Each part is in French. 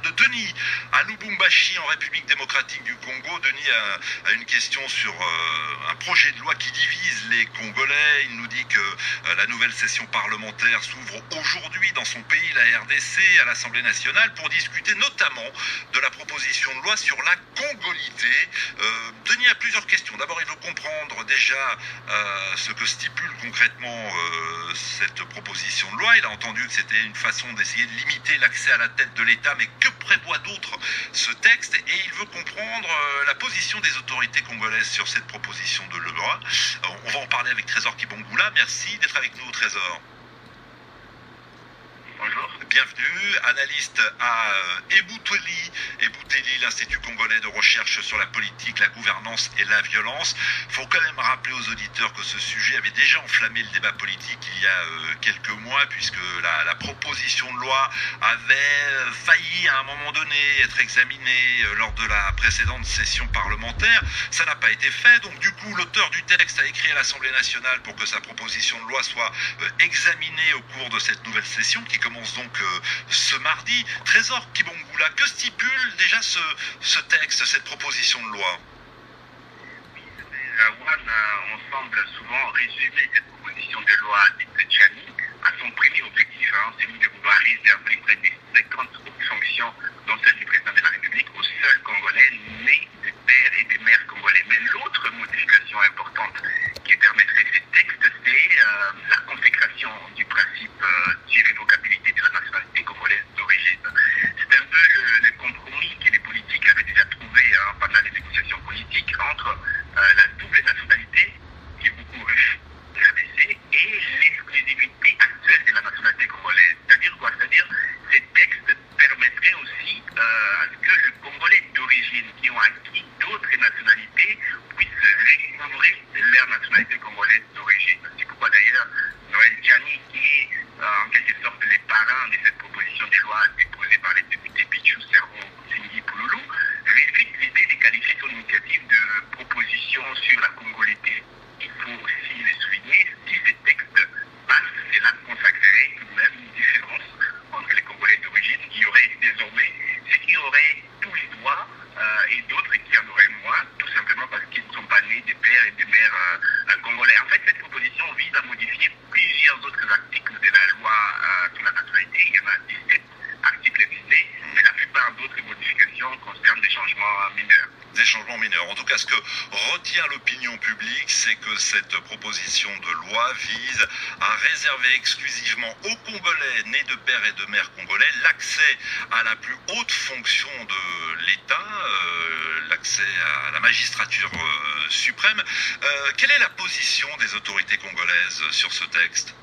de Denis à Lubumbashi en République démocratique du Congo. Denis a une question sur un projet de loi qui divise les Congolais. Il nous dit que la nouvelle session parlementaire s'ouvre aujourd'hui dans son pays, la RDC, à l'Assemblée nationale, pour discuter notamment de la proposition de loi sur la congolité. Denis a plusieurs questions. D'abord, il veut comprendre déjà ce que stipule concrètement cette proposition de loi. Il a entendu que c'était une façon d'essayer de limiter l'accès à la tête de l'État, mais que prévoit d'autre ce texte? Et il veut comprendre la position des autorités congolaises sur cette proposition de loi. On va en parler avec Trésor Kibongula. Merci d'être avec nous, Trésor. Bonjour. Bienvenue, analyste à Ebouteli, l'Institut congolais de recherche sur la politique, la gouvernance et la violence. Il faut quand même rappeler aux auditeurs que ce sujet avait déjà enflammé le débat politique il y a quelques mois, puisque la proposition de loi avait failli à un moment donné être examinée lors de la précédente session parlementaire. Ça n'a pas été fait, donc du coup l'auteur du texte a écrit à l'Assemblée nationale pour que sa proposition de loi soit examinée au cours de cette nouvelle session qui commence donc ce mardi. Trésor Kibongula, que stipule déjà ce texte, cette proposition de loi? On semble souvent résumer cette proposition de loi dite Tchani à son premier objectif, celui de vouloir réserver près de 50 fonctions, dont celle du président de la République, aux seuls Congolais nés de pères et de mères congolais. Mais l'autre modification importante qui permettrait ces textes, c'est la consécration du principe d'irrévocabilité de la nationalité congolaise d'origine. C'est un peu le compromis que les politiques avaient déjà trouvé pendant les négociations politiques entre la double nationalité, qui est beaucoup rabaissée, et l'exclusivité actuelle de la nationalité congolaise. C'est-à-dire quoi? C'est-à-dire ces textes permettraient aussi à ce que les Congolais d'origine qui ont acquis d'autres nationalités puissent recouvrer leur nationalité congolaise d'origine. C'est pourquoi d'ailleurs Noël Tchani, qui est en quelque sorte les parrains de cette proposition de loi déposée par les députés Pichou, Servo, Singhi, Pouloulou, réfute l'idée de qualifier son initiative de proposition sur la congolité. Il faut aussi le souligner, si ces textes passent, cela consacrerait tout de même une différence entre les Congolais d'origine. Il y aurait désormais ceux qui auraient tous les droits et d'autres qui en auraient moins, tout simplement parce qu'ils ne sont pas nés de pères et de mères congolais. En fait, cette proposition vise à modifier plusieurs autres articles de la loi sur la nationalité. Il y en a 17 articles visés, mais la plupart d'autres modifications concernent des changements mineurs. Des changements mineurs. En tout cas, ce que retient l'opinion publique, c'est que cette proposition de loi vise à réserver exclusivement aux Congolais nés de pères et de mères congolais l'accès à la plus haute fonction de l'État, l'accès à la magistrature suprême. Quelle est la position des autorités congolaises sur ce texte?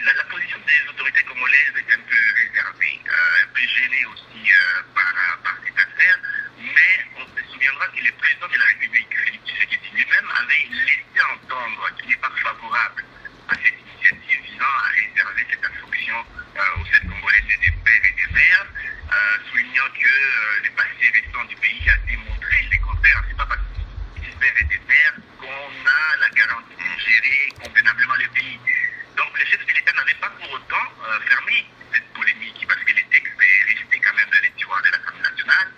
La position des autorités congolaises est un peu réservée, un peu gênée aussi par cette affaire, mais on se souviendra que le président de la République, Félix Tshisekedi lui-même, avait laissé entendre qu'il n'est pas favorable à cette initiative visant à réserver cette fonction aux 7 Congolais nés des pères et des mères, soulignant que le passé récent du pays a démontré le contraire. C'est pas parce que des pères et des mères qu'on a la garantie de gérer convenablement le pays. Donc le chef de l'État n'avait pas pour autant fermé cette polémique, parce que les textes est resté quand même dans les tiroirs de l'Assemblée nationale.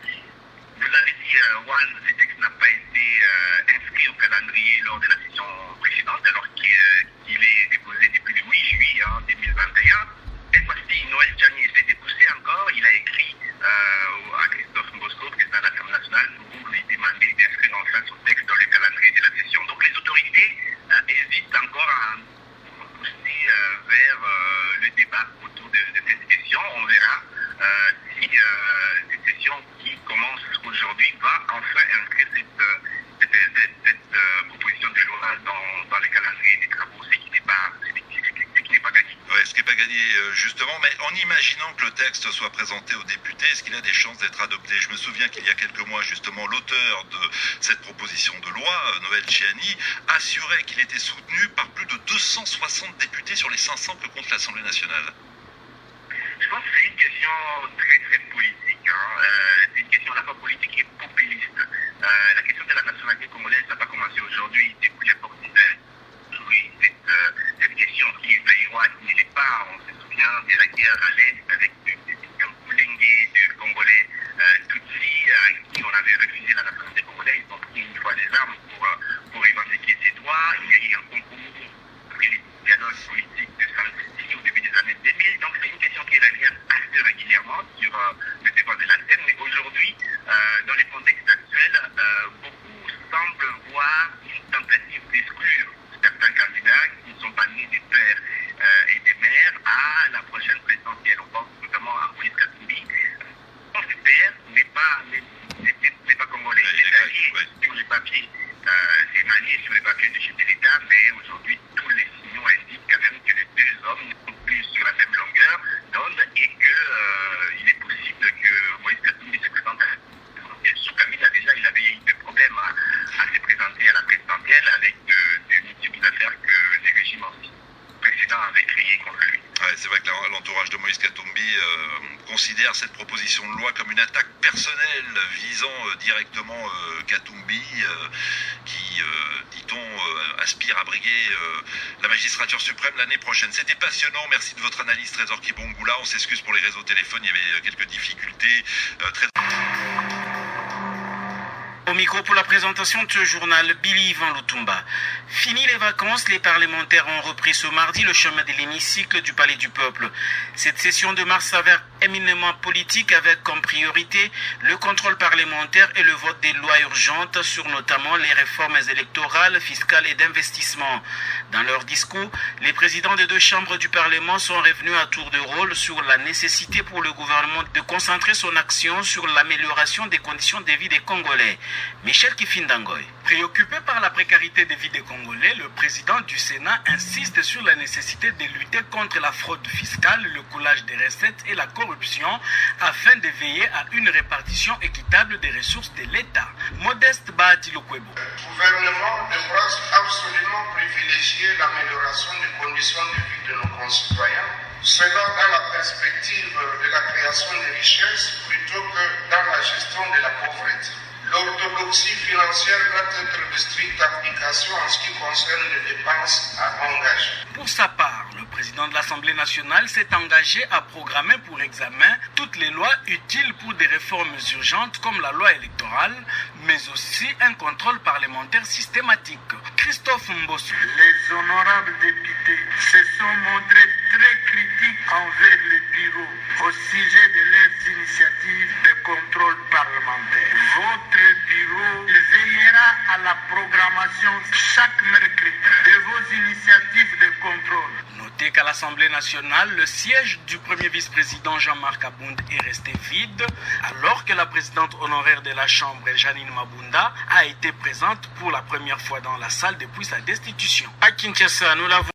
Vous avez dit, Juan, ce texte n'a pas été inscrit au calendrier lors de la session précédente, alors qu'il est déposé depuis le 8 juillet 2021. Cette fois-ci, Noël Tchani essaie de pousser encore. Il a écrit à Christophe Mbosso, président de l'Assemblée nationale, pour lui demander d'inscrire enfin son texte dans le calendrier de la session. Donc les autorités hésitent encore à pousser vers le débat autour de cette question. On verra si cette session qui commence aujourd'hui va enfin inscrire cette proposition de loi dans le calendrier des travaux, ce qui n'est pas gagné. Ouais, ce qui n'est pas gagné justement, mais en imaginant que le texte soit présenté aux députés, est-ce qu'il a des chances d'être adopté? Je me souviens qu'il y a quelques mois, justement, l'auteur de cette proposition de loi, Noël Tchani, assurait qu'il était soutenu par plus de 260 députés sur les 500 que compte l'Assemblée nationale. Je pense que c'est une question très très politique. C'est une question à la fois politique et populiste. La question de la nationalité congolaise n'a pas commencé aujourd'hui, depuis l'époque d'hiver. Oui, cette question qui est qui ne l'est pas. On se souvient de la guerre à l'Est avec de Moulengue, régulièrement sur le devant de la scène. Mais aujourd'hui, dans le contexte actuel, beaucoup semblent voir une tentative d'exclure certains candidats qui ne sont pas nés des pères et des mères à la prochaine présidentielle. On pense notamment à Moïse Katumbi. Son père n'est pas congolais. Il est allié sur les papiers. C'est manié sur les papiers du chef de l'État, mais aujourd'hui, tous les signaux indiquent quand même que les deux hommes ne sont plus sur la même longueur d'onde et qu'il est possible que Moïse Katumbi se présente à la présidentielle. Sous Kabila, déjà, il avait eu des problèmes à se présenter à la présidentielle avec de multiples affaires que les régimes précédents avaient créées contre lui. Ouais, c'est vrai que l'entourage de Moïse Katumbi considère cette proposition de loi comme une attaque personnelle visant directement Katumbi, qui, dit-on, aspire à briguer la magistrature suprême l'année prochaine. C'était passionnant, merci de votre analyse, Trésor Kibongula. On s'excuse pour les réseaux téléphones, il y avait quelques difficultés. Au micro pour la présentation de ce journal, Billy Ivan Lutumba. Fini les vacances, les parlementaires ont repris ce mardi le chemin de l'hémicycle du Palais du Peuple. Cette session de mars s'avère éminemment politique avec comme priorité le contrôle parlementaire et le vote des lois urgentes sur notamment les réformes électorales, fiscales et d'investissement. Dans leur discours, les présidents des deux chambres du Parlement sont revenus à tour de rôle sur la nécessité pour le gouvernement de concentrer son action sur l'amélioration des conditions de vie des Congolais. Michel Kifindangoy. Préoccupé par la précarité de vie des Congolais, le président du Sénat insiste sur la nécessité de lutter contre la fraude fiscale, le coulage des recettes et la corruption afin de veiller à une répartition équitable des ressources de l'État. Modeste Bahati Lukwebo. Le gouvernement devra absolument privilégier l'amélioration des conditions de vie de nos concitoyens, cela dans la perspective de la création de richesses plutôt que dans la gestion de la pauvreté. L'orthodoxie financière doit être de stricte application en ce qui concerne les dépenses à engager. Pour sa part, le président de l'Assemblée nationale s'est engagé à programmer pour examen toutes les lois utiles pour des réformes urgentes comme la loi électorale, mais aussi un contrôle parlementaire systématique. Christophe Mbosso. Les honorables députés se sont montrés très critiques envers le bureau au sujet de leurs initiatives de contrôle parlementaire. Votre bureau veillera à la programmation chaque mercredi de vos initiatives de contrôle. Notez qu'à l'Assemblée nationale, le siège du premier vice-président Jean-Marc Abound est resté vide, alors que la présidente honoraire de la Chambre, Janine Mabunda, a été présente pour la première fois dans la salle depuis sa destitution. À Kinshasa, nous l'avons